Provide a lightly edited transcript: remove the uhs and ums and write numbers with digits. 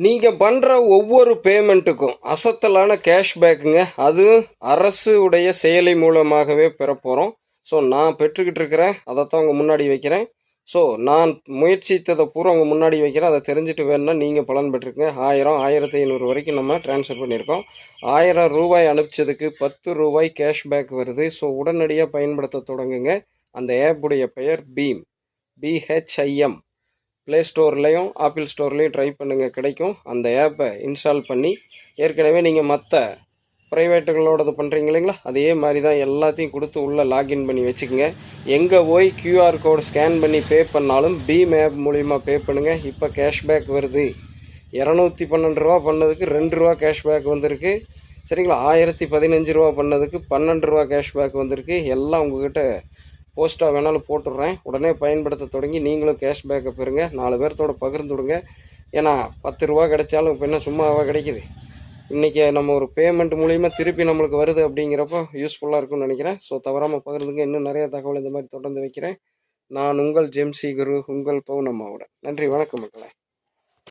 நீங்கள் பண்ணுற ஒவ்வொரு பேமெண்ட்டுக்கும் அசத்தலான கேஷ்பேக்குங்க. அதுவும் அரசு உடைய செயலி மூலமாகவே பெற போகிறோம். ஸோ நான் பெற்றுக்கிட்டு இருக்கிறேன், அதைத்தான் உங்கள் முன்னாடி வைக்கிறேன். ஸோ நான் முயற்சித்ததை பூரா உங்கள் முன்னாடி வைக்கிறேன். அதை தெரிஞ்சுட்டு வேணுன்னா நீங்கள் பலன் பெற்றுருங்க. 1000 1500 வரைக்கும் நம்ம ட்ரான்ஸ்ஃபர் பண்ணியிருக்கோம். 1000 ரூபாய் அனுப்பிச்சதுக்கு 10 ரூபாய் கேஷ்பேக் வருது. ஸோ உடனடியாக பயன்படுத்த தொடங்குங்க. அந்த ஆப்புடைய பெயர் பீம், பிஹெச்ஐஎம். ப்ளே ஸ்டோர்லேயும் ஆப்பிள் ஸ்டோர்லேயும் ட்ரை பண்ணுங்கள், கிடைக்கும். அந்த ஆப்பை இன்ஸ்டால் பண்ணி ஏற்கனவே நீங்கள் மற்ற ப்ரைவேட்டுகளோடது பண்ணுறீங்க இல்லைங்களா, அதே மாதிரி தான் எல்லாத்தையும் கொடுத்து உள்ளே லாகின் பண்ணி வச்சுக்கோங்க. எங்கே போய் கியூஆர் கோடு ஸ்கேன் பண்ணி பே பண்ணாலும் பீம் ஆப் மூலிமா பே பண்ணுங்கள். இப்போ கேஷ்பேக் வருது. 212 ரூபா பண்ணதுக்கு 2 ரூபா கேஷ்பேக் வந்திருக்கு. சரிங்களா, 1015 ரூபா பண்ணதுக்கு 12 ரூபா கேஷ்பேக் வந்திருக்கு. எல்லாம் உங்ககிட்ட போஸ்ட்டாக வேணாலும் போட்டுடுறேன். உடனே பயன்படுத்த தொடங்கி நீங்களும் கேஷ்பேக்கை பெறுங்க. 4 பேர்த்தோட பகிர்ந்து விடுங்க. ஏன்னா 10 ரூபா கிடைச்சாலும் இப்போ என்ன சும்மாவாக கிடைக்கிது. இன்றைக்கி நம்ம ஒரு பேமெண்ட் மூலிமா திருப்பி நம்மளுக்கு வருது அப்படிங்கிறப்போ யூஸ்ஃபுல்லாக இருக்கும்னு நினைக்கிறேன். ஸோ தவறாமல் பகிர்ந்துங்க. இன்னும் நிறைய தகவல் இந்த மாதிரி தொடர்ந்து வைக்கிறேன். நான் உங்கள் ஜெம்சி குரு, உங்கள் பவுனம்மாவோட. நன்றி, வணக்கம் மக்களே.